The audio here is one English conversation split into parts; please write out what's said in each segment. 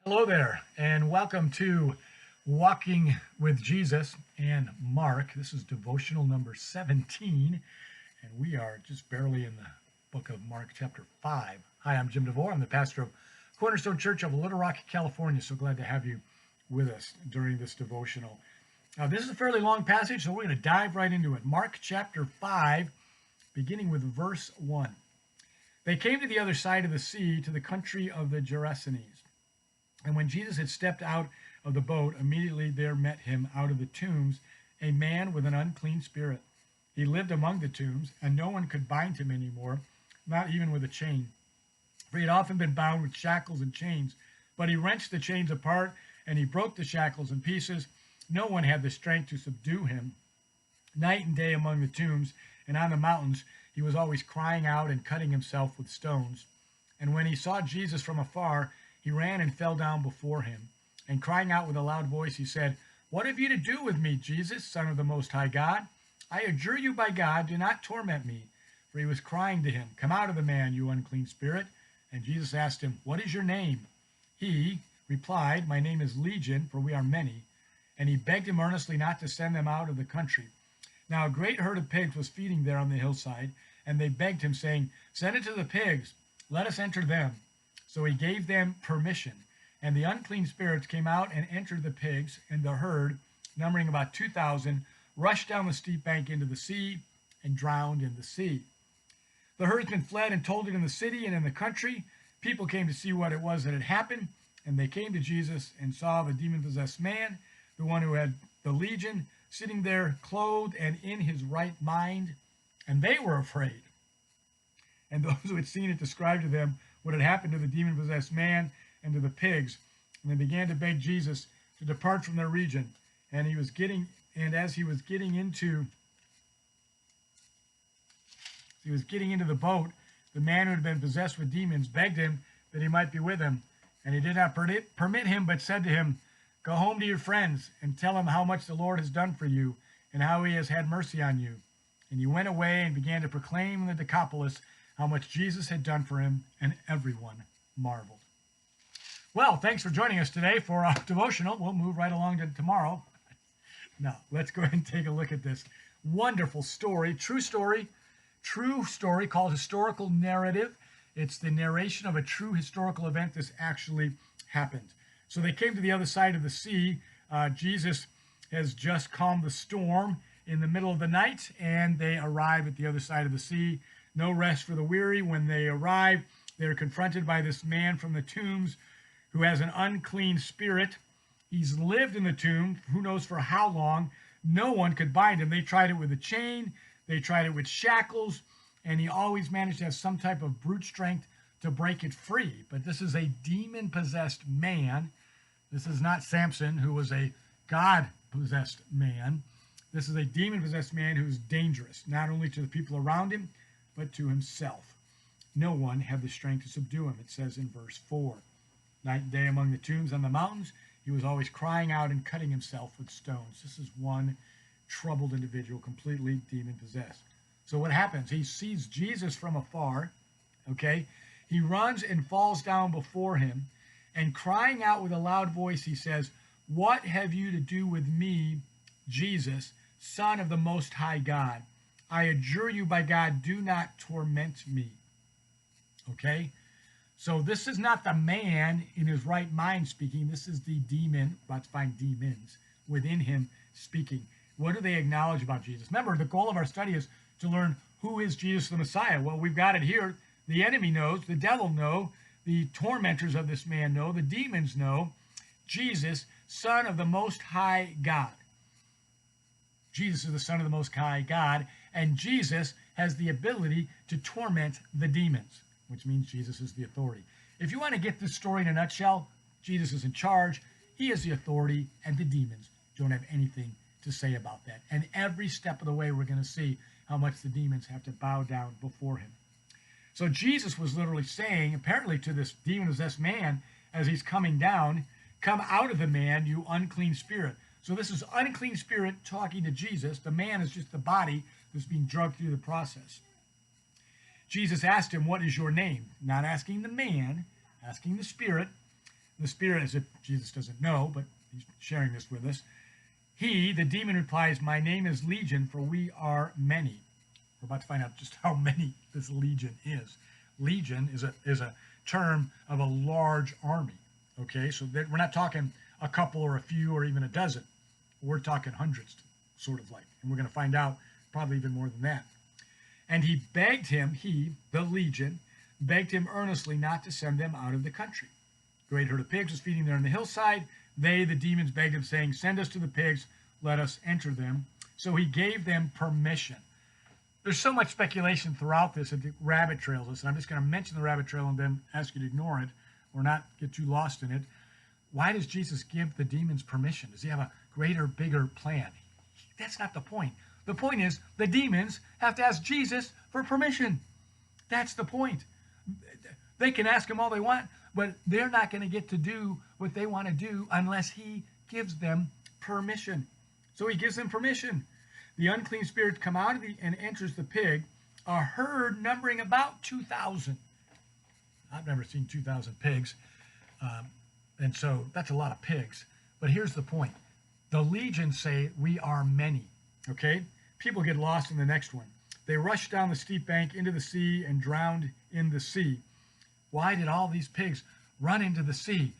Hello there, and welcome to Walking with Jesus and Mark. This is devotional number 17, and we are just barely in the book of Mark, chapter 5. Hi, I'm Jim Devore. I'm the pastor of Cornerstone Church of Littlerock, California. So glad to have you with us during this devotional. This is a fairly long passage, so we're going to dive right into it. Mark chapter 5, beginning with verse 1. They came to the other side of the sea, to the country of the Gerasenes. And when Jesus had stepped out of the boat, immediately there met him out of the tombs a man with an unclean spirit. He lived among the tombs, and no one could bind him anymore, not even with a chain. For he had often been bound with shackles and chains. But he wrenched the chains apart, and he broke the shackles in pieces. No one had the strength to subdue him. Night and day among the tombs and on the mountains, he was always crying out and cutting himself with stones. And when he saw Jesus from afar, he ran and fell down before him, and crying out with a loud voice, he said, "What have you to do with me, Jesus, Son of the Most High God? I adjure you by God, do not torment me." For he was crying to him, "Come out of the man, you unclean spirit." And Jesus asked him, "What is your name?" He replied, "My name is Legion, for we are many." And he begged him earnestly not to send them out of the country. Now a great herd of pigs was feeding there on the hillside, and they begged him, saying, "Send it to the pigs, let us enter them." So he gave them permission, and the unclean spirits came out and entered the pigs, and the herd, numbering about 2,000, rushed down the steep bank into the sea and drowned in the sea. The herdsmen fled and told it in the city and in the country. People came to see what it was that had happened, and they came to Jesus and saw the demon-possessed man, the one who had the legion, sitting there clothed and in his right mind, and they were afraid. And those who had seen it described to them what had happened to the demon-possessed man and to the pigs. And they began to beg Jesus to depart from their region. And as he was getting into the boat, the man who had been possessed with demons begged him that he might be with him. And he did not permit him, but said to him, "Go home to your friends and tell them how much the Lord has done for you and how he has had mercy on you." And he went away and began to proclaim in the Decapolis how much Jesus had done for him, and everyone marveled. Well, thanks for joining us today for our devotional. We'll move right along to tomorrow. Now, let's go ahead and take a look at this wonderful story, true story called historical narrative. It's the narration of a true historical event. This actually happened. So they came to the other side of the sea. Jesus has just calmed the storm in the middle of the night, and they arrive at the other side of the sea. No rest for the weary. When they arrive, they're confronted by this man from the tombs who has an unclean spirit. He's lived in the tomb, who knows for how long. No one could bind him. They tried it with a chain. They tried it with shackles, and he always managed to have some type of brute strength to break it free. But this is a demon-possessed man. This is not Samson, who was a God-possessed man. This is a demon-possessed man who's dangerous, not only to the people around him, but to himself. No one had the strength to subdue him, it says in verse 4. Night and day among the tombs on the mountains, he was always crying out and cutting himself with stones. This is one troubled individual, completely demon-possessed. So what happens? He sees Jesus from afar, okay? He runs and falls down before him, and crying out with a loud voice, he says, "What have you to do with me, Jesus, Son of the Most High God? I adjure you by God, do not torment me." Okay? So this is not the man in his right mind speaking. This is the demon, about to find demons, within him speaking. What do they acknowledge about Jesus? Remember, the goal of our study is to learn who is Jesus the Messiah. Well, we've got it here. The enemy knows, the devil knows, the tormentors of this man know, the demons know. Jesus, Son of the Most High God. Jesus is the Son of the Most High God, and Jesus has the ability to torment the demons, which means Jesus is the authority. If you want to get this story in a nutshell, Jesus is in charge, he is the authority, and the demons don't have anything to say about that. And every step of the way, we're going to see how much the demons have to bow down before him. So Jesus was literally saying, apparently to this demon-possessed man, as he's coming down, "Come out of the man, you unclean spirit." So this is unclean spirit talking to Jesus. The man is just the body that's being drugged through the process. Jesus asked him, "What is your name?" Not asking the man, asking the spirit. The Spirit, as if Jesus doesn't know, but he's sharing this with us. He, the demon, replies, "My name is Legion, for we are many." We're about to find out just how many this legion is. Legion is a term of a large army. Okay, so we're not talking a couple or a few or even a dozen. We're talking hundreds, sort of like. And we're going to find out probably even more than that. And he begged him, the legion, begged him earnestly not to send them out of the country. A great herd of pigs was feeding there on the hillside. They, the demons, begged him, saying, "Send us to the pigs, let us enter them." So he gave them permission. There's so much speculation throughout this, and the rabbit trails us, and I'm just going to mention the rabbit trail and then ask you to ignore it or not get too lost in it. Why does Jesus give the demons permission? Does he have a greater, bigger plan? That's not the point. The point is the demons have to ask Jesus for permission. That's the point. They can ask him all they want, but they're not going to get to do what they want to do unless he gives them permission. So he gives them permission. The unclean spirits come out of and enters the pig, a herd numbering about 2,000. I've never seen 2,000 pigs, and so that's a lot of pigs. But here's the point. The legions say, "We are many." Okay? People get lost in the next one. They rushed down the steep bank into the sea and drowned in the sea. Why did all these pigs run into the sea?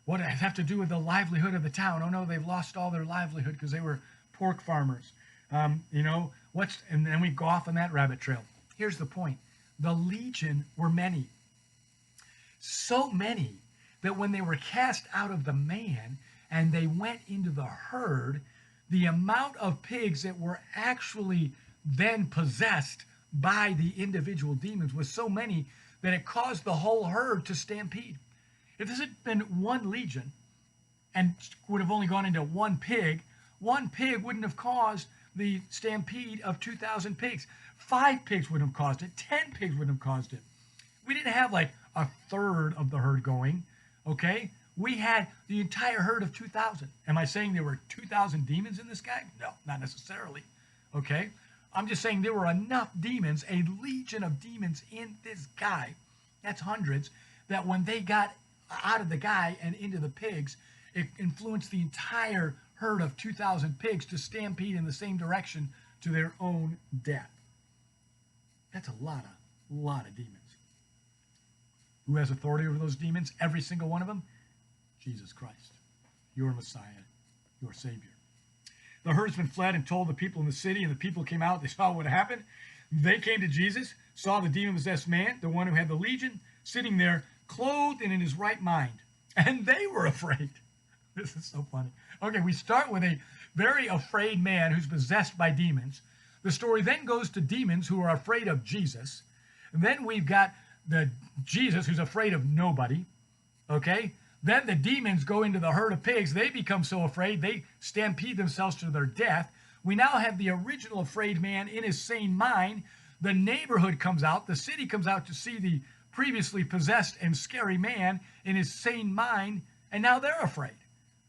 What does it have to do with the livelihood of the town? Oh no, they've lost all their livelihood because they were pork farmers. And then we go off on that rabbit trail. Here's the point. The legion were many. So many that when they were cast out of the man and they went into the herd, the amount of pigs that were actually then possessed by the individual demons was so many that it caused the whole herd to stampede. If this had been one legion and would have only gone into one pig wouldn't have caused the stampede of 2,000 pigs. 5 pigs wouldn't have caused it. 10 pigs wouldn't have caused it. We didn't have like a third of the herd going, okay? We had the entire herd of 2,000. Am I saying there were 2,000 demons in this guy? No, not necessarily, okay? I'm just saying there were enough demons, a legion of demons in this guy, that's hundreds, that when they got out of the guy and into the pigs, it influenced the entire herd of 2,000 pigs to stampede in the same direction to their own death. That's a lot of demons. Who has authority over those demons? Every single one of them? Jesus Christ, your Messiah, your Savior. The herdsman fled and told the people in the city, and the people came out. They saw what happened. They came to Jesus, saw the demon-possessed man, the one who had the legion, sitting there, clothed and in his right mind. And they were afraid. This is so funny. Okay, we start with a very afraid man who's possessed by demons. The story then goes to demons who are afraid of Jesus. And then we've got the Jesus who's afraid of nobody. Okay? Then the demons go into the herd of pigs. They become so afraid, they stampede themselves to their death. We now have the original afraid man in his sane mind. The neighborhood comes out. The city comes out to see the previously possessed and scary man in his sane mind. And now they're afraid.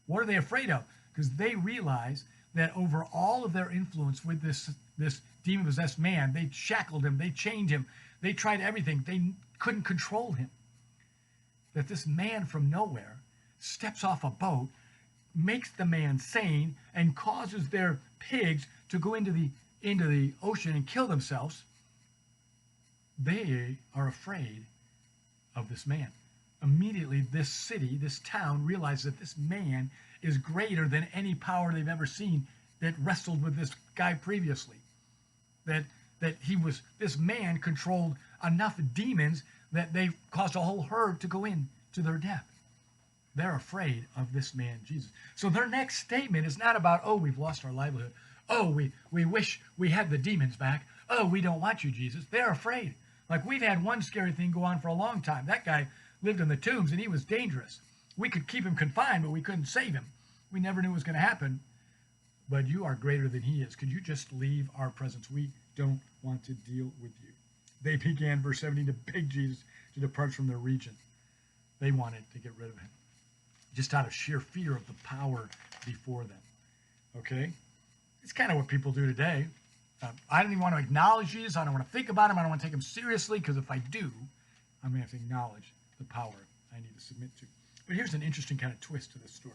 What are they afraid of? Because they realize that over all of their influence with this demon-possessed man, they shackled him, they chained him, they tried everything. They couldn't control him. That this man from nowhere steps off a boat, makes the man sane, and causes their pigs to go into the ocean and kill themselves. They are afraid of this man. Immediately, this city, this town, realizes that this man is greater than any power they've ever seen that wrestled with this guy previously. That this man controlled enough demons that they caused a whole herd to go in to their death. They're afraid of this man, Jesus. So their next statement is not about, oh, we've lost our livelihood. Oh, we wish we had the demons back. Oh, we don't want you, Jesus. They're afraid. Like, we've had one scary thing go on for a long time. That guy lived in the tombs, and he was dangerous. We could keep him confined, but we couldn't save him. We never knew it was going to happen. But you are greater than he is. Could you just leave our presence? We don't want to deal with you. They began, verse 17, to beg Jesus to depart from their region. They wanted to get rid of him, just out of sheer fear of the power before them. Okay? It's kind of what people do today. I don't even want to acknowledge Jesus. I don't want to think about him. I don't want to take him seriously, because if I do, I'm going to have to acknowledge the power I need to submit to. But here's an interesting kind of twist to this story.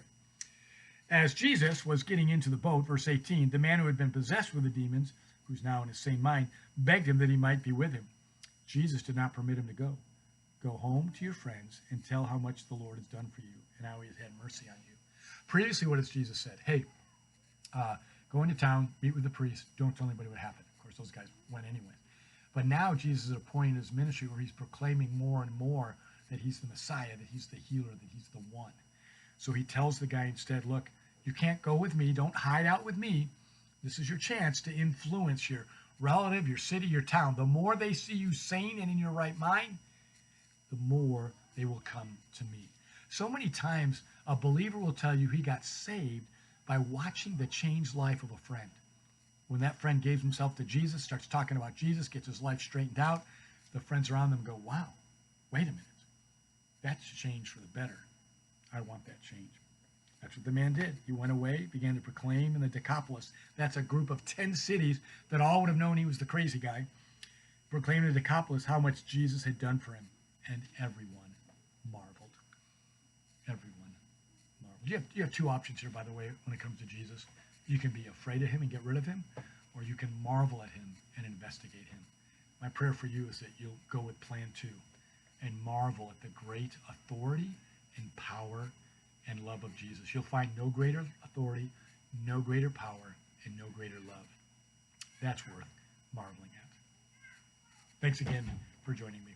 As Jesus was getting into the boat, verse 18, the man who had been possessed with the demons, who's now in his sane mind, begged him that he might be with him. Jesus did not permit him to go. Go home to your friends and tell how much the Lord has done for you and how he has had mercy on you. Previously, what has Jesus said? Hey, go into town, meet with the priest, don't tell anybody what happened. Of course, those guys went anyway. But now Jesus is at a point in his ministry where he's proclaiming more and more that he's the Messiah, that he's the healer, that he's the one. So he tells the guy instead, look, you can't go with me. Don't hide out with me. This is your chance to influence your relative, your city, your town. The more they see you sane and in your right mind, the more they will come to me. So many times a believer will tell you he got saved by watching the changed life of a friend. When that friend gives himself to Jesus, starts talking about Jesus, gets his life straightened out, the friends around them go, wow, wait a minute. That's changed for the better. I want that change. That's what the man did. He went away, began to proclaim in the Decapolis. That's a group of 10 cities that all would have known he was the crazy guy. Proclaimed in the Decapolis how much Jesus had done for him. And everyone marveled. Everyone marveled. You have two options here, by the way, when it comes to Jesus. You can be afraid of him and get rid of him, or you can marvel at him and investigate him. My prayer for you is that you'll go with plan 2 and marvel at the great authority and power and love of Jesus. You'll find no greater authority, no greater power, and no greater love. That's worth marveling at. Thanks again for joining me.